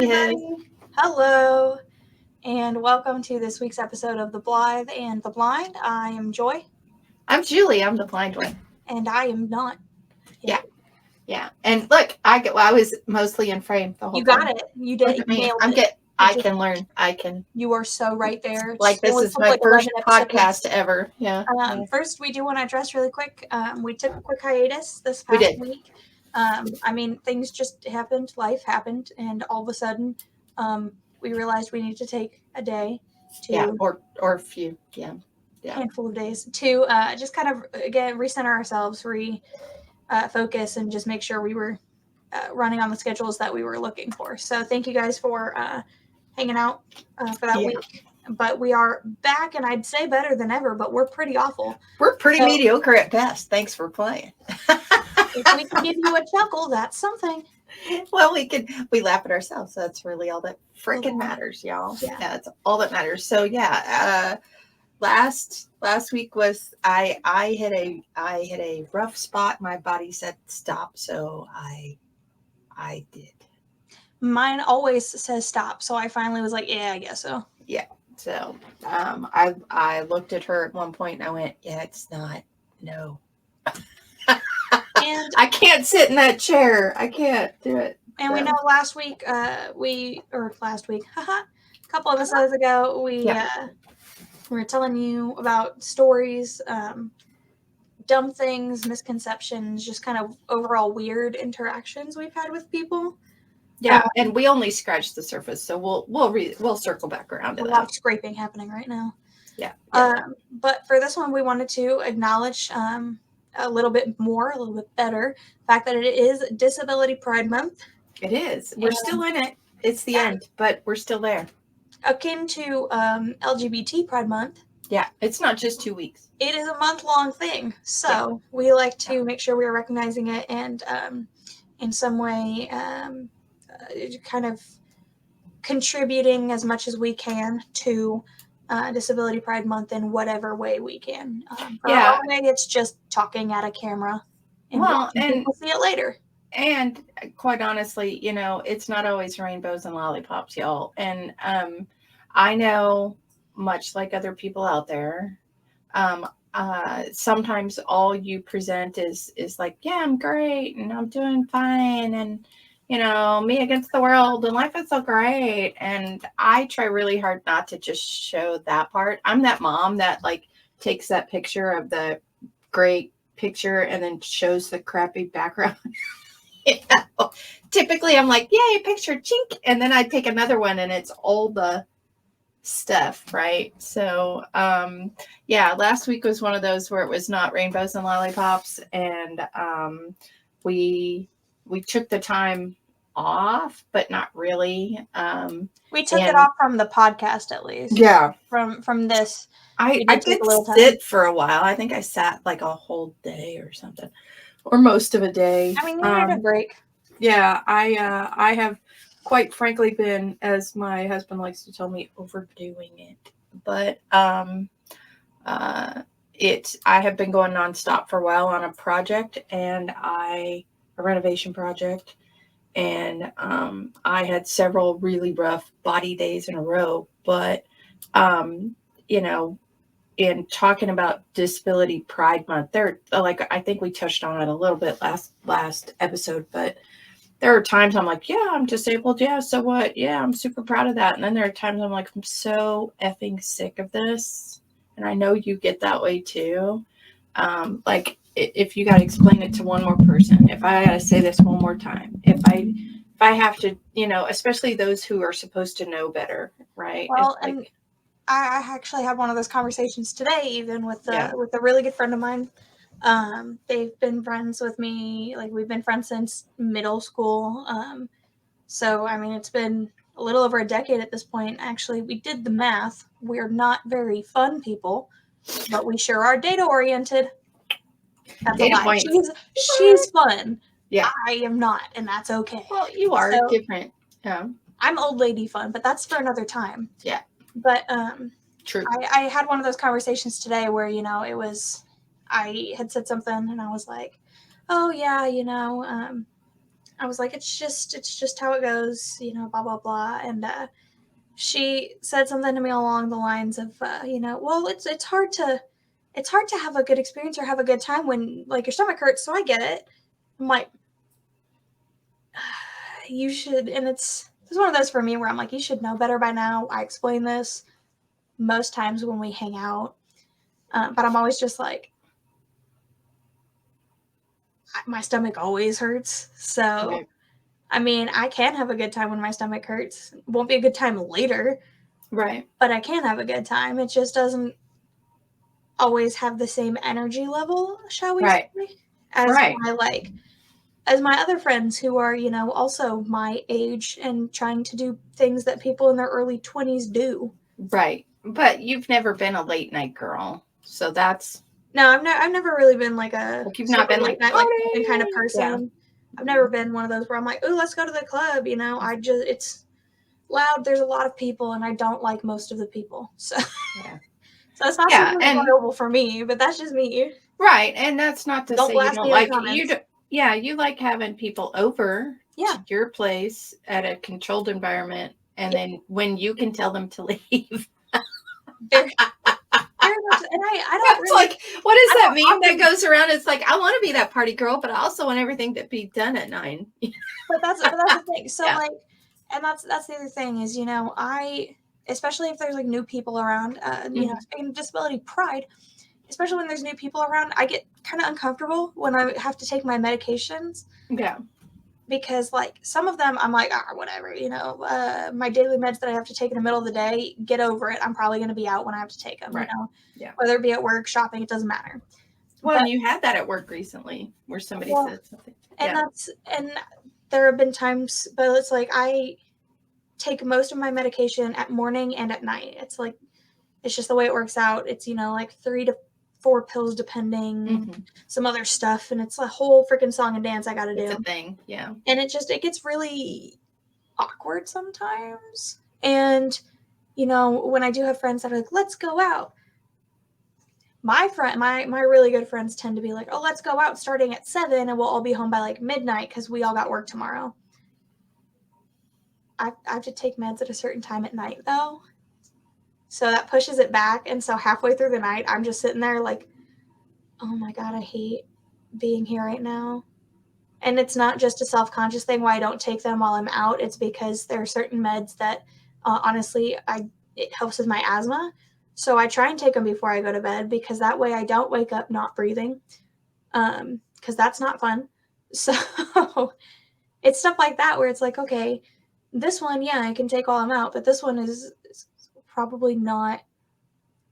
everybody. Hello, and welcome to this week's episode of The Blithe and the Blind. I am Joy, I'm Julie. I'm the blind one. and I am not. Yeah. And look, I was mostly in frame the whole You time. got it. You Look did. at You me. nailed it. I can learn. I can. You are so right there. Like this Only is took my like first 11 podcast episodes. ever. Yeah. First, we do want to address really quick. We took a quick hiatus this We past did. week. Things just happened. Life happened, and all of a sudden, we realized we need to take a day to. Yeah. Or a few. Yeah. Handful of days to just kind of again recenter ourselves, focus, and just make sure we were running on the schedules that we were looking for. So thank you guys for hanging out for that week. But we are back, and I'd say better than ever, but we're pretty awful. We're pretty mediocre at best. Thanks for playing. If we can give you a chuckle, that's something. Well, we laugh at ourselves. That's really all that freaking matters, y'all. Yeah, that's all that matters. So yeah, last week was I hit a rough spot. My body said stop, so I did. Mine always says stop, so I finally was like, yeah, I guess so. Yeah. So I looked at her at one point and I went, yeah, it's not. No. And I can't sit in that chair. I can't do it. And we know last week, a couple episodes ago, we were telling you about stories, dumb things, misconceptions, just kind of overall weird interactions we've had with people. Yeah, and we only scratched the surface, so we'll circle back around to that. A lot of scraping happening right now. Yeah. But for this one, we wanted to acknowledge a little bit better the fact that it is Disability Pride Month. It is. We're still in it. It's the end, but we're still there. Akin to LGBT Pride Month. Yeah, it's not just 2 weeks. It is a month-long thing. So we like to make sure we are recognizing it and in some way kind of contributing as much as we can to Disability Pride Month in whatever way we can. For our way, it's just talking at a camera and people see it later. And quite honestly, it's not always rainbows and lollipops, y'all. And I know, much like other people out there, sometimes all you present is like, yeah, I'm great and I'm doing fine and me against the world and life is so great. And I try really hard not to just show that part. I'm that mom that like takes that picture of the great picture and then shows the crappy background. Typically I'm like, yay, picture, chink, and then I take another one and it's all the stuff, right? So last week was one of those where it was not rainbows and lollipops, and we took the time off, but not really. We took it off from the podcast, at least. Yeah, from this. I did sit for a while. I think I sat like a whole day or something, or most of a day. I mean, you needed a break. Yeah, I have quite frankly been, as my husband likes to tell me, overdoing it. But I have been going nonstop for a while on a project, and a renovation project, and I had several really rough body days in a row. But in talking about Disability Pride Month, I think we touched on it a little bit last episode, but there are times I'm like, yeah, I'm disabled. Yeah, so what? Yeah, I'm super proud of that. And then there are times I'm like, I'm so effing sick of this. And I know you get that way too. Like if you got to explain it to one more person, if I got to say this one more time, if I have to, especially those who are supposed to know better, right? Well, and I actually had one of those conversations today, even with a really good friend of mine. They've been friends with me, like we've been friends since middle school. So I mean, it's been a little over a decade at this point. Actually, we did the math. We're not very fun people, but we sure are data oriented. That's a lie. She's fun. Yeah, I am not, and that's okay. Well, you are different. Yeah, I'm old lady fun, but that's for another time. Yeah, but true. I had one of those conversations today where it was. I had said something and I was like, oh yeah, I was like, it's just how it goes, you know, blah, blah, blah. And she said something to me along the lines of, you know, well, it's hard to have a good experience or have a good time when like your stomach hurts. So I get it. I'm like, you should, and it's one of those for me where I'm like, you should know better by now. I explain this most times when we hang out, but I'm always just like, my stomach always hurts. So, right. I mean, I can have a good time when my stomach hurts. It won't be a good time later. Right. But I can have a good time. It just doesn't always have the same energy level, shall we say, as as my other friends who are, you know, also my age and trying to do things that people in their early 20s do. Right. But you've never been a late night girl. So that's... No, I've never really been like a you've not been late night, like kind of person. Yeah. I've never been one of those where I'm like, oh, let's go to the club. You know, it's loud. There's a lot of people, and I don't like most of the people. So, yeah. So it's not super enjoyable for me, but that's just me. Right, and that's not to say you don't like you. Yeah, you like having people over to your place at a controlled environment, and then when you can tell them to leave. Very much, and I don't really, like, what is that meme that goes around? It's like, I want to be that party girl, but I also want everything to be done at 9. but that's the thing. So like, and that's the other thing is, you know, especially if there's like new people around, you know, speaking of disability pride, especially when there's new people around, I get kind of uncomfortable when I have to take my medications. Yeah. Because like some of them I'm like, whatever, you know, my daily meds that I have to take in the middle of the day, get over it. I'm probably going to be out when I have to take them, you know, whether it be at work, shopping, it doesn't matter. Well, and you had that at work recently where somebody said something. And there have been times, but it's like I take most of my medication at morning and at night. It's like, it's just the way it works out. It's, you know, like 3 to 4 pills depending, some other stuff, and it's a whole freaking song and dance I gotta do. It's a thing, yeah. And it gets really awkward sometimes. And, you know, when I do have friends that are like, let's go out, my really good friends tend to be like, oh, let's go out starting at 7 and we'll all be home by like midnight because we all got work tomorrow. I have to take meds at a certain time at night though. So that pushes it back. And so halfway through the night, I'm just sitting there like, oh my God, I hate being here right now. And it's not just a self-conscious thing why I don't take them while I'm out. It's because there are certain meds that, honestly, it helps with my asthma. So I try and take them before I go to bed because that way I don't wake up not breathing, because that's not fun. So it's stuff like that where it's like, okay, this one, yeah, I can take while I'm out, but this one is probably not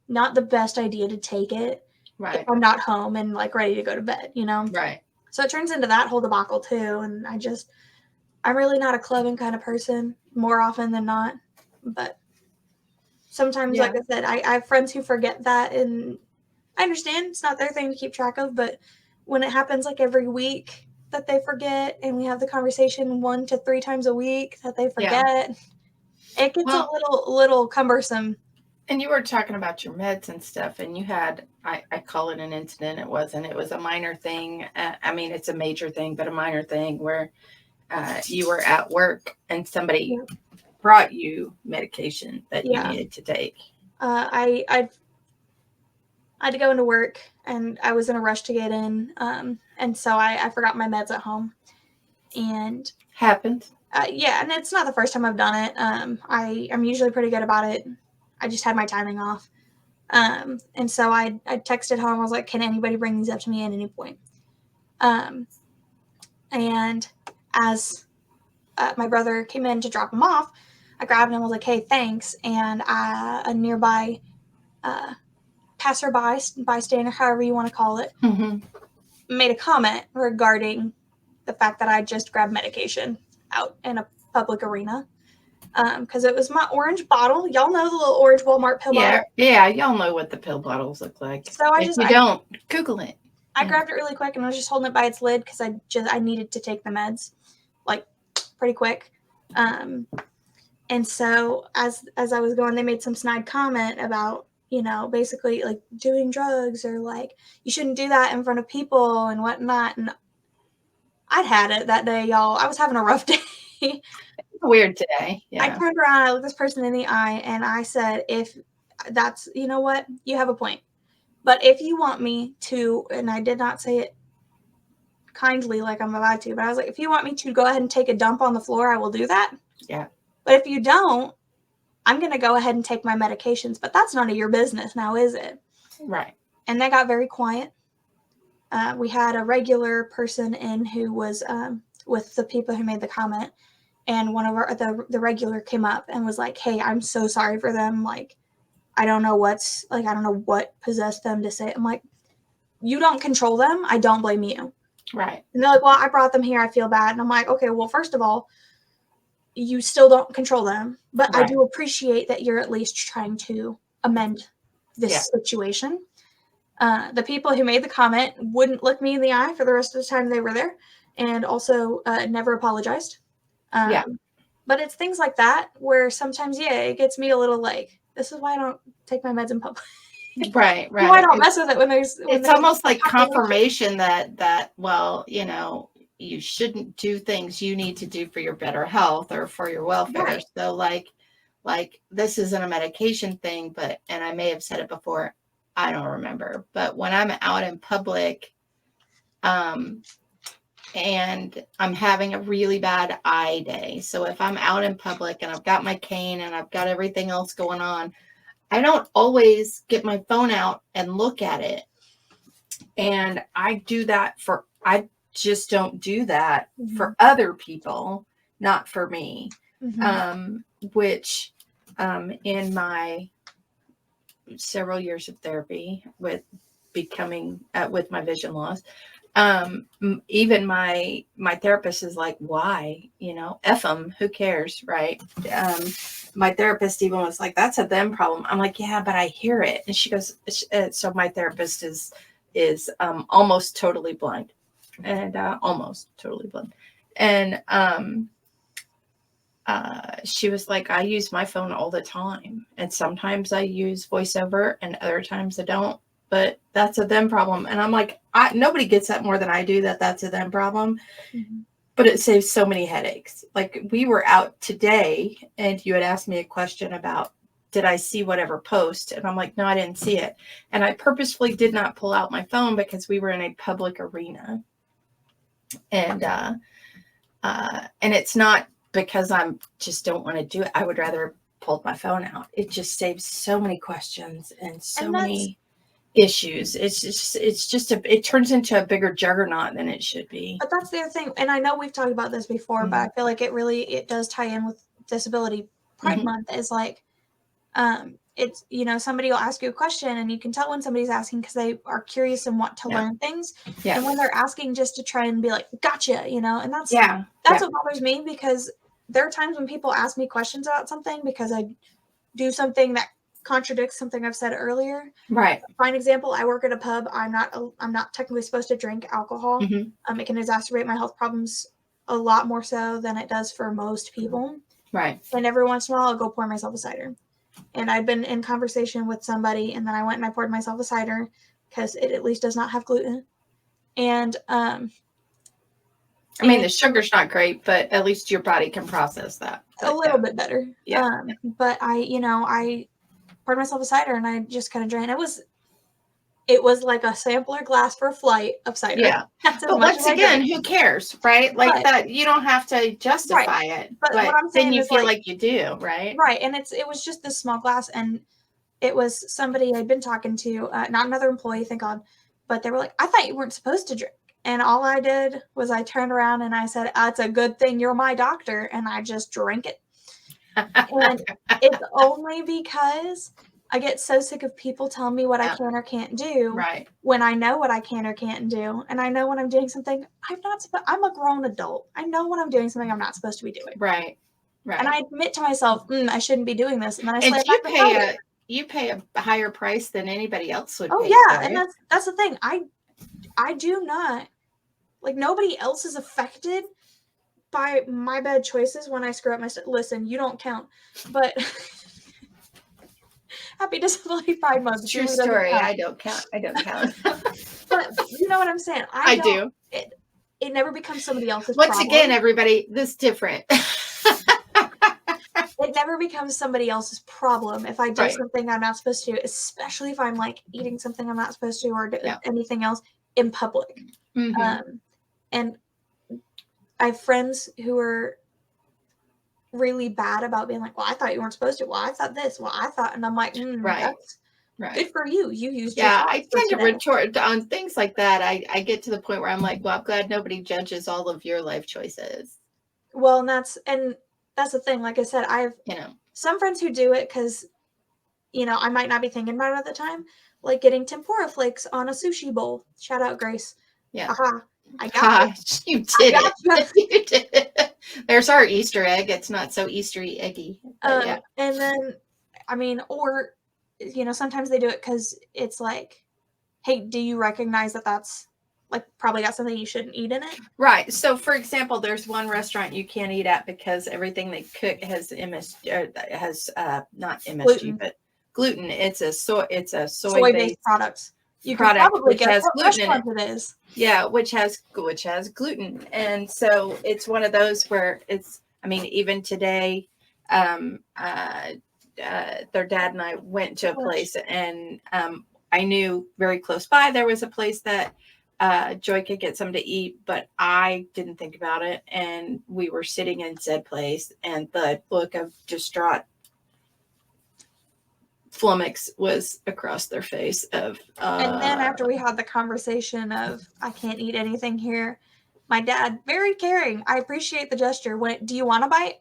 the best idea to take it if I'm not home and like ready to go to bed, you know? Right. So it turns into that whole debacle too. And I'm really not a clubbing kind of person more often than not. But sometimes, like I said, I have friends who forget that, and I understand it's not their thing to keep track of, but when it happens like every week that they forget and we have the conversation 1 to 3 times a week that they forget, it gets a little cumbersome. And you were talking about your meds and stuff, and you had, I call it an incident. It was a minor thing. I mean, it's a major thing, but a minor thing where you were at work and somebody brought you medication that you needed to take. I had to go into work and I was in a rush to get in. And so I forgot my meds at home. And happened. Yeah, and it's not the first time I've done it. I'm usually pretty good about it. I just had my timing off. And so I texted home. I was like, can anybody bring these up to me at any point? And as my brother came in to drop them off, I grabbed him and was like, hey, thanks. And a nearby passerby, bystander, however you want to call it, made a comment regarding the fact that I just grabbed medication out in a public arena. Because it was my orange bottle. Y'all know the little orange Walmart pill bottle. Yeah, y'all know what the pill bottles look like. So if you don't, Google it. I grabbed it really quick and I was just holding it by its lid because I needed to take the meds, like, pretty quick. And so as I was going, they made some snide comment about, you know, basically like doing drugs or like you shouldn't do that in front of people and whatnot. And I'd had it that day, y'all. I was having a rough day. Weird today. Yeah. I turned around, I looked this person in the eye, and I said, if that's, you know what, you have a point. But if you want me to, and I did not say it kindly like I'm allowed to, but I was like, if you want me to go ahead and take a dump on the floor, I will do that. Yeah. But if you don't, I'm going to go ahead and take my medications. But that's none of your business now, is it? Right. And they got very quiet. We had a regular person in who was with the people who made the comment. And one of the regular came up and was like, hey, I'm so sorry for them. Like, I don't know what possessed them to say it. I'm like, you don't control them. I don't blame you. Right. And they're like, well, I brought them here. I feel bad. And I'm like, okay, well, first of all, you still don't control them. But right. I do appreciate that you're at least trying to amend this situation. The people who made the comment wouldn't look me in the eye for the rest of the time they were there, and also never apologized. But it's things like that where sometimes, it gets me a little like, this is why I don't take my meds in public. Right. Why I don't mess with it when there's. It's almost like confirmation that well, you shouldn't do things you need to do for your better health or for your welfare. Right. So like this isn't a medication thing, and I may have said it before, I don't remember, but when I'm out in public, and I'm having a really bad eye day. So if I'm out in public and I've got my cane and I've got everything else going on, I don't always get my phone out and look at it. And I just don't do that for other people, not for me. Which in my several years of therapy with becoming with my vision loss, even my therapist is like, why, F them, who cares, right? My therapist even was like, that's a them problem. I'm like, yeah, but I hear it. And she goes, so my therapist is almost totally blind, and she was like, I use my phone all the time, and sometimes I use voiceover and other times I don't, but that's a them problem. And I'm like, nobody gets that more than I do, that's a them problem. But it saves so many headaches. Like, we were out today and you had asked me a question about, did I see whatever post? And I'm like, no, I didn't see it. And I purposefully did not pull out my phone because we were in a public arena. And it's not because I'm just don't want to do it. I would rather pull my phone out. It just saves so many questions and so many issues. It turns into a bigger juggernaut than it should be. But that's the other thing, and I know we've talked about this before, but I feel like it does tie in with Disability Pride Month. Is like, it's, somebody will ask you a question and you can tell when somebody's asking because they are curious and want to learn things. And when they're asking just to try and be like, gotcha, and that's what bothers me, because there are times when people ask me questions about something because I do something that contradicts something I've said earlier. Right. Fine example, I work at a pub. I'm not technically supposed to drink alcohol. It can exacerbate my health problems a lot more so than it does for most people. Right. And every once in a while I'll go pour myself a cider. And I'd been in conversation with somebody, and then I went and I poured myself a cider because it at least does not have gluten. And the sugar's not great, but at least your body can process that. A little bit better. Yeah. But I poured myself a cider and I just kind of drank. It was like a sampler glass for a flight of cider. Yeah. But once again, who cares, right? Like, that, you don't have to justify it. But what I'm saying, then you feel like you do, right? Right. And it was just this small glass, and it was somebody I'd been talking to, not another employee, thank God, but they were like, I thought you weren't supposed to drink. And all I did was I turned around and I said, it's a good thing you're my doctor. And I just drank it. And it's only because I get so sick of people telling me what I can or can't do. Right. When I know what I can or can't do. And I know when I'm doing something I'm a grown adult. I know when I'm doing something I'm not supposed to be doing. Right. Right. And I admit to myself, I shouldn't be doing this. And then you pay a higher price than anybody else would. Oh pay yeah. for And it. that's the thing. I do not, like, nobody else is affected by my bad choices when I screw up my stuff. Listen, you don't count, but happy Disability Pride Month. True story. I don't count. But you know what I'm saying? I do. it never becomes somebody else's Once problem. again, everybody, this is different. It never becomes somebody else's problem if I do Right. something I'm not supposed to, especially if I'm like eating something I'm not supposed to or anything else in public. And I have friends who are really bad about being like, well, I thought you weren't supposed to. Well, I thought this. Well, I thought, and I'm like, that's good for you. You used your thoughts I tend to retort on things like that. I get to the point where I'm like, well, I'm glad nobody judges all of your life choices. Well, and that's the thing. Like I said, I have some friends who do it because, I might not be thinking about it at the time, like getting tempura flakes on a sushi bowl. Shout out, Grace. Yeah. Aha. I got you did it. You did it. There's our Easter egg. It's not so Eastery eggy. And then, I mean, or, sometimes they do it because it's like, hey, do you recognize that that's like probably got something you shouldn't eat in it? Right. So, for example, there's one restaurant you can't eat at because everything they cook has not MSG, gluten. But gluten. It's a soy-based products. You can probably guess what restaurant it is. Yeah, which has gluten, and so it's one of those where it's. I mean, even today, their dad and I went to a place, and I knew very close by there was a place that Joy could get something to eat, but I didn't think about it, and we were sitting in said place, and the look of distraught flummox was across their face of and then after we had the conversation of I can't eat anything here, my dad, very caring, I appreciate the gesture, do you want a bite?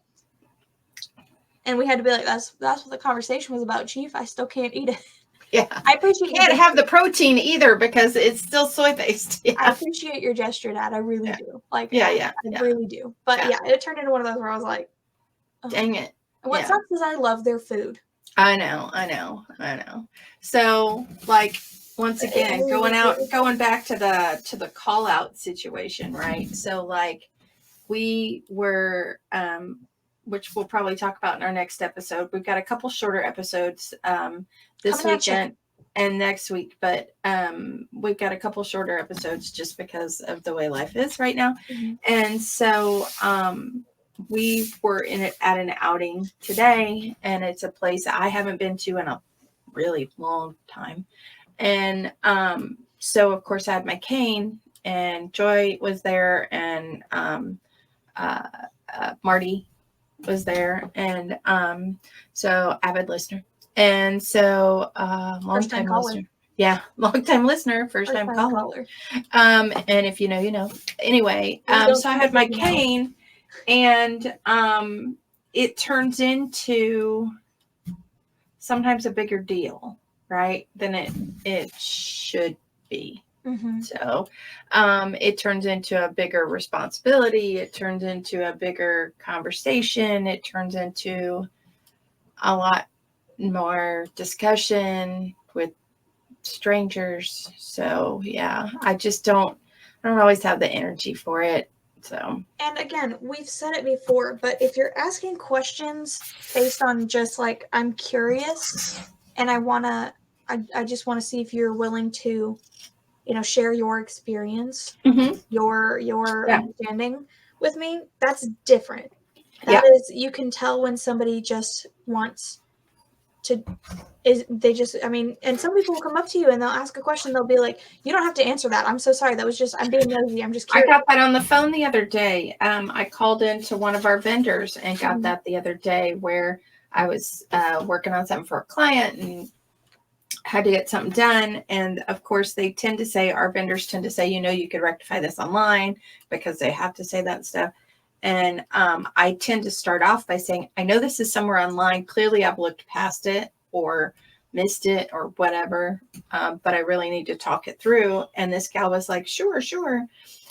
And we had to be like, that's what the conversation was about, Chief. I still can't eat it. Yeah, I appreciate you can't have the protein either because it's still soy based. Yeah. I appreciate your gesture, Dad. I really do. Like, I really do. But it turned into one of those where I was like, dang it. And what sucks is I love their food. I know. So, like, once again, going back to the call out situation, right? So, like, we were, which we'll probably talk about in our next episode. We've got a couple shorter episodes this weekend and next week, but we've got a couple shorter episodes just because of the way life is right now. And so we were at an outing today, and it's a place I haven't been to in a really long time. And so of course I had my cane, and Joy was there, and Marty was there, and so avid listener, and so long time listener. Yeah, long time listener, first time caller. And if you know, you know. Anyway, so I had my cane, and it turns into sometimes a bigger deal, right, than it should be. So it turns into a bigger responsibility. It turns into a bigger conversation. It turns into a lot more discussion with strangers. So yeah, I don't always have the energy for it. So, and again, we've said it before, but if you're asking questions based on just like, I'm curious and I just want to see if you're willing to, share your experience, your understanding with me, that's different. That is, you can tell when somebody just wants to, and some people will come up to you and they'll ask a question. They'll be like, you don't have to answer that. I'm so sorry. That was just, I'm being nosy. I'm just curious. I got that on the phone the other day. I called into one of our vendors and got that the other day, where I was working on something for a client and had to get something done. And of course our vendors tend to say, you could rectify this online, because they have to say that stuff. And I tend to start off by saying, I know this is somewhere online. Clearly I've looked past it or missed it or whatever, but I really need to talk it through. And this gal was like, sure.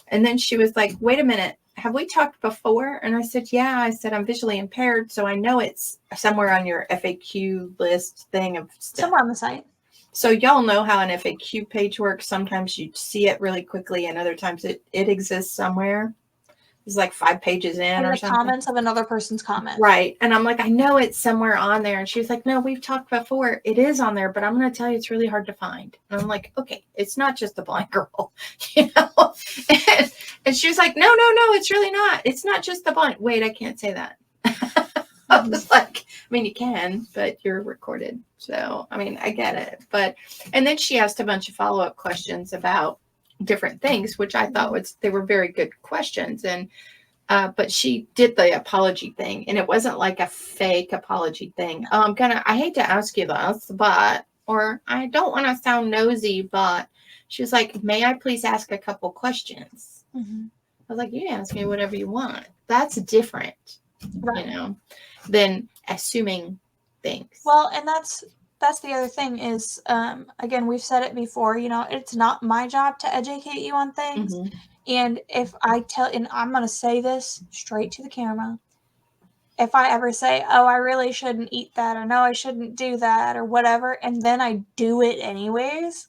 And then she was like, wait a minute, have we talked before? And I said, yeah. I said, I'm visually impaired, so I know it's somewhere on your FAQ list thing of stuff. Somewhere on the site. So y'all know how an FAQ page works. Sometimes you see it really quickly, and other times it exists somewhere. was like 5 pages in or the something. Comments of another person's comment. Right. And I'm like, I know it's somewhere on there. And she was like, no, we've talked before. It is on there, but I'm going to tell you it's really hard to find. And I'm like, okay, it's not just the blind girl, you know? And she was like, no, it's really not. It's not just the blind. Wait, I can't say that. I was like, I mean, you can, but you're recorded. So, I mean, I get it. But, and then she asked a bunch of follow-up questions about different things, which I thought they were very good questions. And, but she did the apology thing, and it wasn't like a fake apology thing. I hate to ask you this, but, or I don't want to sound nosy, but she was like, may I please ask a couple questions? I was like, you ask me whatever you want. That's different, you know, than assuming things. Well, and that's the other thing is, again, we've said it before, you know, it's not my job to educate you on things. And if I and I'm going to say this straight to the camera, if I ever say, oh, I really shouldn't eat that, or no, I shouldn't do that, or whatever, and then I do it anyways,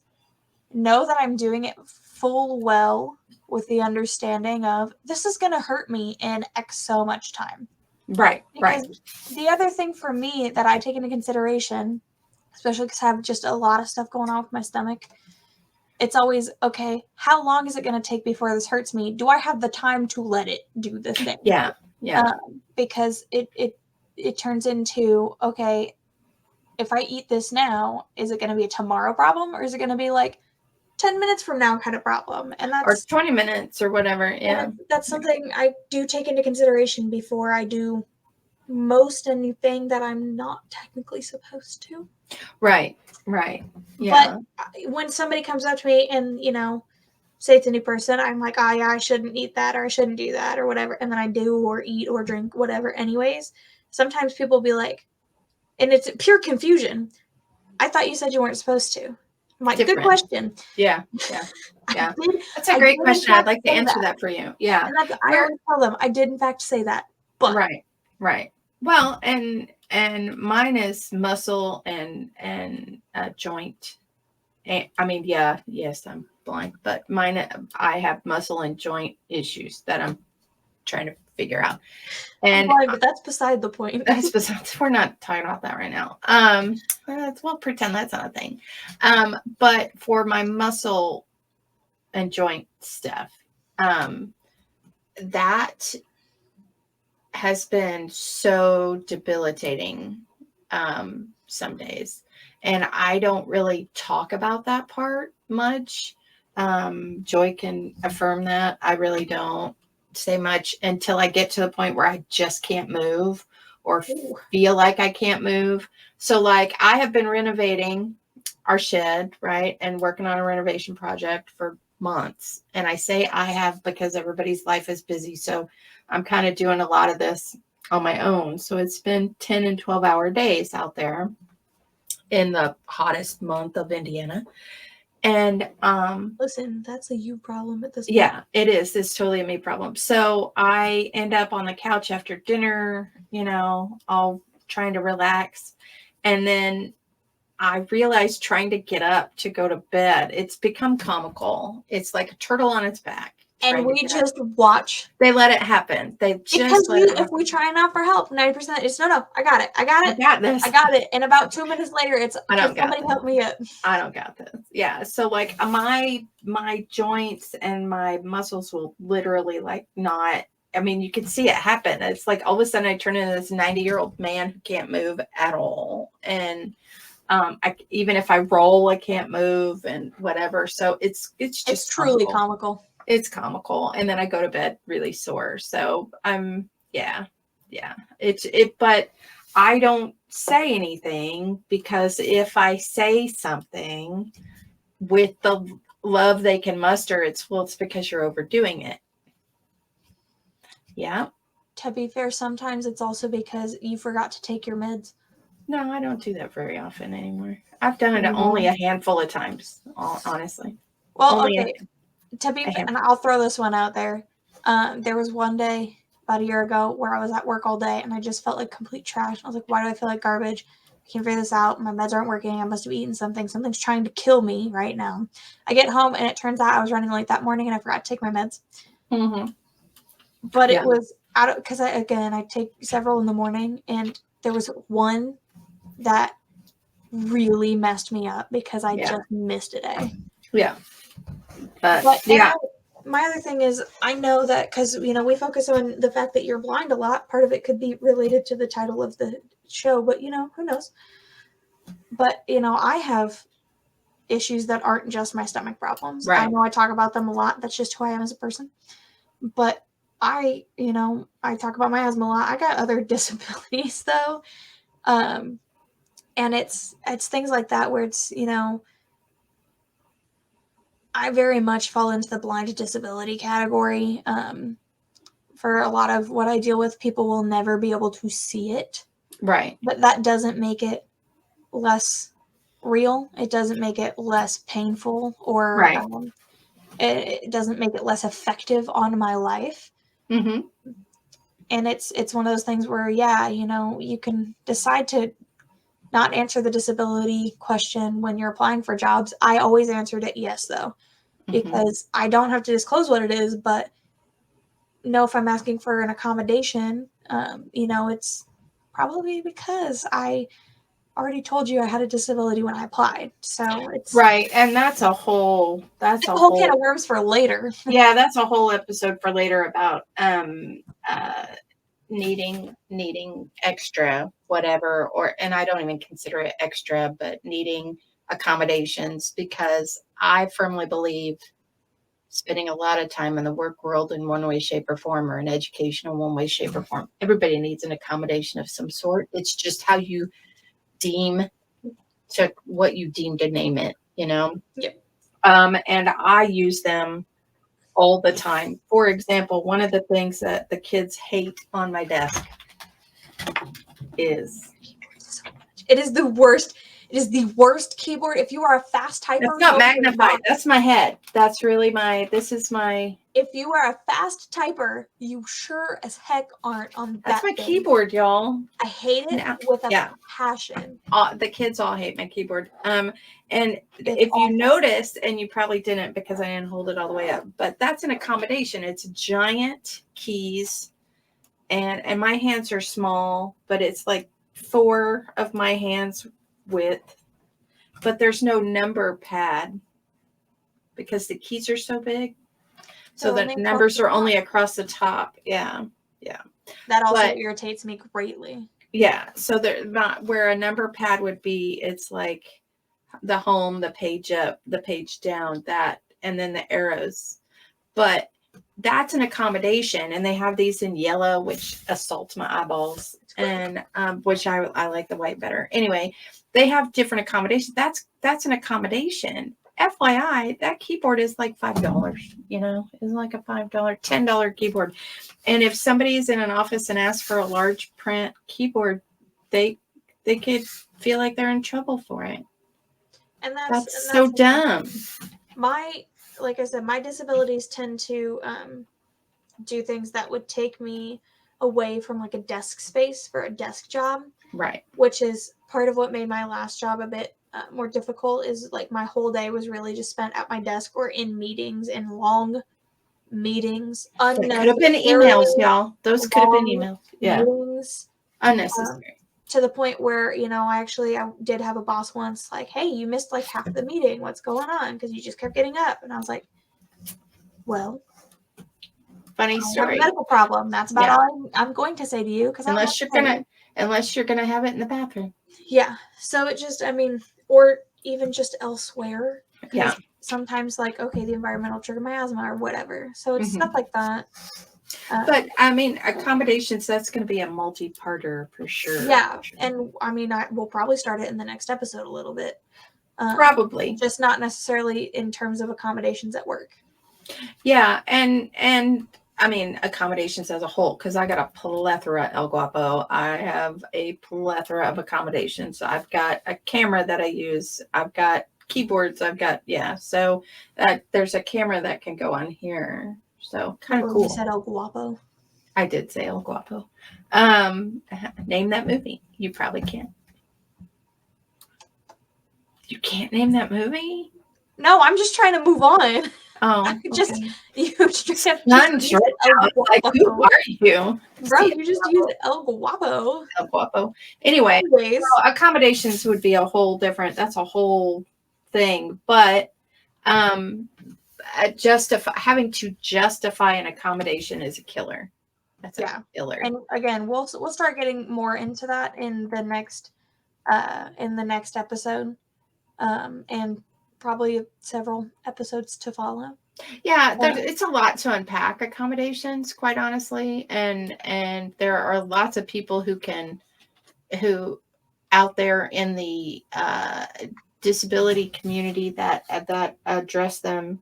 know that I'm doing it full well with the understanding of this is going to hurt me in X so much time. Right. Because the other thing for me that I take into consideration, especially because I have just a lot of stuff going on with my stomach, it's always, okay, how long is it going to take before this hurts me? Do I have the time to let it do the thing? Yeah. Because it turns into, okay, if I eat this now, is it going to be a tomorrow problem, or is it going to be like 10 minutes from now kind of problem? And that's, or 20 minutes or whatever. Yeah. That's something I do take into consideration before I do most anything that I'm not technically supposed to. Right. Yeah. But when somebody comes up to me and, you know, say it's a new person, I'm like, oh yeah, I shouldn't eat that, or I shouldn't do that, or whatever. And then I do, or eat, or drink, whatever anyways. Sometimes people be like, and it's pure confusion, I thought you said you weren't supposed to. I'm like, good question. Yeah. That's a great question. I'd like to answer that for you. Yeah. And I always tell them, I did in fact say that. But Right. Well, and mine is muscle and joint. I mean, yes, I'm blind, but mine, I have muscle and joint issues that I'm trying to figure out. And but that's beside the point. We're not talking about that right now. We'll pretend that's not a thing. But for my muscle and joint stuff, that has been so debilitating some days, and I don't really talk about that part much. Joy can affirm that. I really don't say much until I get to the point where I just can't move or feel like I can't move. So like I have been renovating our shed, right, and working on a renovation project for months. And I say I have because everybody's life is busy. So I'm kind of doing a lot of this on my own. So it's been 10 and 12-hour days out there in the hottest month of Indiana. And listen, that's a you problem at this point. Yeah, it is. It's totally a me problem. So I end up on the couch after dinner, you know, all trying to relax. And then I realized trying to get up to go to bed, it's become comical. It's like a turtle on its back. And we just watch. They let it happen. They just if we try and offer help, 90% is no, I got it. I got this. I got it. And about 2 minutes later, it's somebody help me up. I don't got this. Yeah. So like my joints and my muscles will literally like not. I mean, you can see it happen. It's like all of a sudden I turn into this 90-year-old man who can't move at all, and even if I roll, I can't move and whatever. So it's just truly comical. It's comical. And then I go to bed really sore. So but I don't say anything, because if I say something with the love they can muster, it's because you're overdoing it. Yeah. To be fair, sometimes it's also because you forgot to take your meds. No, I don't do that very often anymore. I've done it only a handful of times, honestly. Well, okay. To be fair, and I'll throw this one out there. There was one day about a year ago where I was at work all day and I just felt like complete trash. I was like, why do I feel like garbage? I can't figure this out. My meds aren't working. I must have eaten something. Something's trying to kill me right now. I get home and it turns out I was running late that morning and I forgot to take my meds. Mm-hmm. But it was out of, because I take several in the morning, and there was one that really messed me up because I just missed a day. Yeah. But my other thing is, I know that because, we focus on the fact that you're blind a lot. Part of it could be related to the title of the show, but, who knows? But, I have issues that aren't just my stomach problems. Right. I know I talk about them a lot. That's just who I am as a person. But I talk about my asthma a lot. I got other disabilities, though. And it's things like that where it's, I very much fall into the blind disability category. For a lot of what I deal with, people will never be able to see it. Right. But that doesn't make it less real. It doesn't make it less painful, or right. It doesn't make it less effective on my life. Mm-hmm. And it's one of those things where, you can decide to not answer the disability question when you're applying for jobs. I always answered it yes, though, because I don't have to disclose what it is, but if I'm asking for an accommodation, it's probably because I already told you I had a disability when I applied. So it's right. And that's a whole can of worms for later. Yeah, that's a whole episode for later about needing extra whatever, and I don't even consider it extra, but needing accommodations, because I firmly believe spending a lot of time in the work world in one way, shape, or form, or in education in one way, shape, or form, everybody needs an accommodation of some sort. It's just how you what you deem to name it, Yep. And I use them all the time. For example, one of the things that the kids hate on my desk is it is the worst. It is the worst keyboard. If you are a fast typer, it's not magnified. That's my head. That's really this is my. If you are a fast typer, you sure as heck aren't on that. That's my keyboard, y'all. I hate it with a passion. The kids all hate my keyboard. And if you noticed, and you probably didn't because I didn't hold it all the way up, but that's an accommodation. It's giant keys, and my hands are small, but it's like 4 of my hands width, but there's no number pad because the keys are so big. So the numbers are only across the top. Yeah. That also irritates me greatly. Yeah. So they're not where a number pad would be. It's like the home, the page up, the page down, that, and then the arrows. But that's an accommodation, and they have these in yellow, which assaults my eyeballs, and which I like the white better. Anyway, they have different accommodations. That's an accommodation. FYI, that keyboard is like $5. It's like a $5, $10 keyboard. And if somebody's in an office and asks for a large print keyboard, they could feel like they're in trouble for it. And that's so dumb. Like I said, my disabilities tend to do things that would take me away from like a desk space for a desk job. Right. Which is part of what made my last job a bit more difficult, is like my whole day was really just spent at my desk or in meetings, in long meetings. It could have been emails, y'all. Those could have been emails. Yeah. Meetings, unnecessary. To the point where, I did have a boss once like, hey, you missed like half the meeting. What's going on? Because you just kept getting up. And I was like, well, funny story. I have a medical problem. That's about all I'm going to say to you. Because unless you're gonna have it in the bathroom. Yeah. So it just, or even just elsewhere. Yeah. Sometimes okay, the environment will trigger my asthma or whatever. So it's stuff like that. But accommodations, that's going to be a multi-parter for sure. Yeah. And we'll probably start it in the next episode a little bit. Probably. Just not necessarily in terms of accommodations at work. Yeah. And accommodations as a whole, because I got a plethora, El Guapo. I have a plethora of accommodations. I've got a camera that I use. I've got keyboards. So there's a camera that can go on here. So kind of cool. You said El Guapo. I did say El Guapo. Name that movie. You probably can't. You can't name that movie? No, I'm just trying to move on. Oh, Just okay. you just use Sponge right El now. It's like, who Guapo. are you? Bro, See, you just use El Guapo. El Guapo. Anyway, Anyways. so accommodations would be a whole different, that's a whole thing. But having to justify an accommodation is a killer. That's a killer. And again, we'll start getting more into that in the next episode, and probably several episodes to follow. Yeah, it's a lot to unpack accommodations, quite honestly, and there are lots of people who out there in the disability community that address them,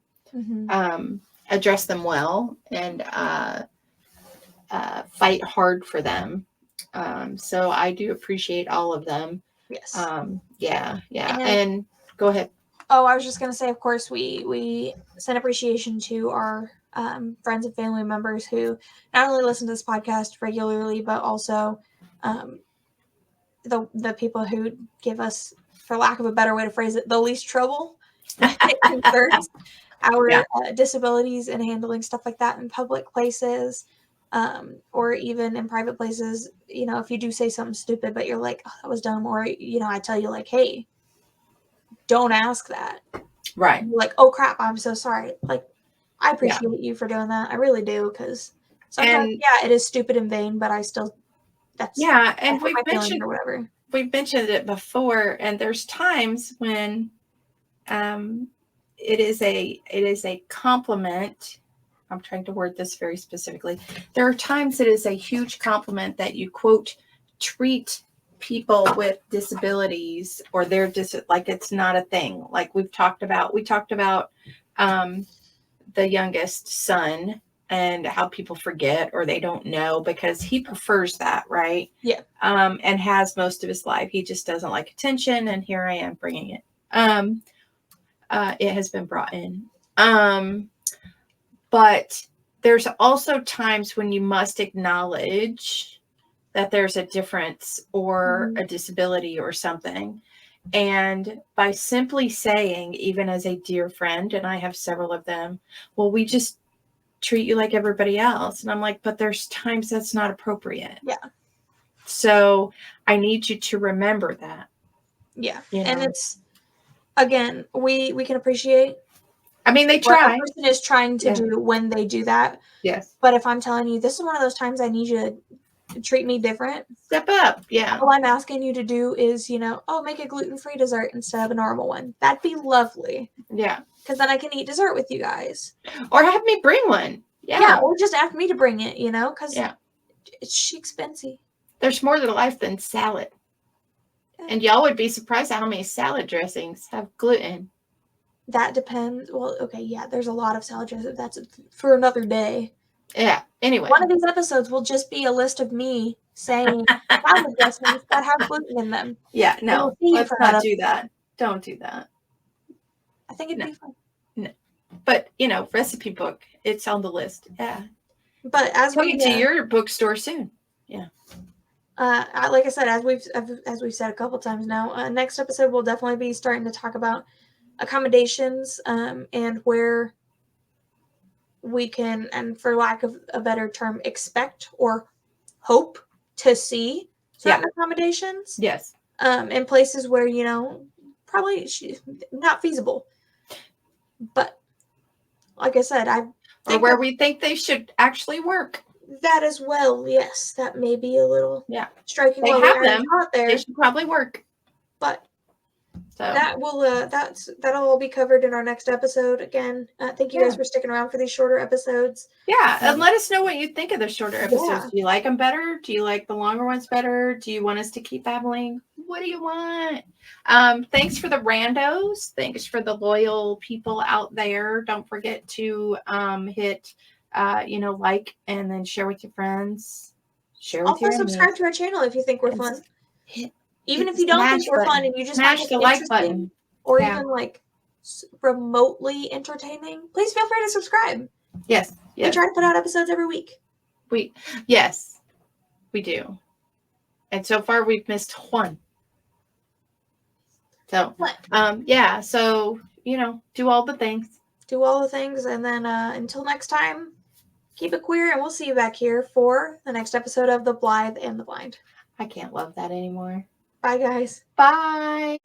address them well, and fight hard for them. So I do appreciate all of them. Yes. Yeah. And go ahead. Oh, I was just going to say, of course, we send appreciation to our friends and family members who not only listen to this podcast regularly, but also the people who give us, for lack of a better way to phrase it, the least trouble when it concerns our disabilities and handling stuff like that in public places, or even in private places. You know, if you do say something stupid, but you're like, oh, that was dumb, or, you know, I tell you like, hey, don't ask that. Right. You're like, oh crap, I'm so sorry. Like, I appreciate you for doing that. I really do, because sometimes, it is stupid and vain, but I still, and we've mentioned or whatever. We've mentioned it before, and there's times when it is a compliment. I'm trying to word this very specifically. There are times it is a huge compliment that you, quote, treat people with disabilities or like it's not a thing. Like we talked about the youngest son and how people forget or they don't know because he prefers that, right? Yeah. And has most of his life. He just doesn't like attention, and here I am bringing it. It has been brought in. But there's also times when you must acknowledge that there's a difference or a disability or something. And by simply saying, even as a dear friend, and I have several of them, well, we just treat you like everybody else. And I'm like, but there's times that's not appropriate. Yeah. So I need you to remember that. Yeah. And it's, again, we can appreciate. I mean, they try. What a person is trying to do when they do that. Yes. But if I'm telling you, this is one of those times I need you to treat me different. Step up. Yeah. All I'm asking you to do is, you know, make a gluten-free dessert instead of a normal one. That'd be lovely. Yeah. Because then I can eat dessert with you guys. Or have me bring one. Yeah. Or just ask me to bring it, you know, because it's expensive. There's more to life than salad. Yeah. And y'all would be surprised at how many salad dressings have gluten. That depends. Well, okay, yeah, there's a lot of salad dressings. That's for another day. Yeah. Anyway. One of these episodes will just be a list of me saying salad dressings that have gluten in them. Yeah, no. Let's not do that. Don't do that. I think it'd be fun. No. But, you know, recipe book, it's on the list. Yeah. But as coming to your bookstore soon. Yeah. Like I said, as we've said a couple times now, next episode we'll definitely be starting to talk about accommodations, and where we can, and for lack of a better term, expect or hope to see certain accommodations. Yes. In places where, you know, probably not feasible. But like I said, or where we think they should actually work. That as well, yes. That may be a little striking. They have them. There. They should probably work. But that will that'll all be covered in our next episode. Again, thank you guys for sticking around for these shorter episodes. Yeah, and let us know what you think of the shorter episodes. Do you like them better? Do you like the longer ones better? Do you want us to keep babbling? What do you want? Thanks for the randos. Thanks for the loyal people out there. Don't forget to hit like and then share with your friends. Share with your enemies. Subscribe to our channel if you think we're fun. Even if you don't think we're fun and you just find it the like button, or even like remotely entertaining, please feel free to subscribe. Yes. We try to put out episodes every week. Yes, we do. And so far we've missed one. So, so, do all the things. do all the things. And then until next time, keep it queer, and we'll see you back here for the next episode of The Blithe and the Blind. I can't love that anymore. Bye, guys. Bye.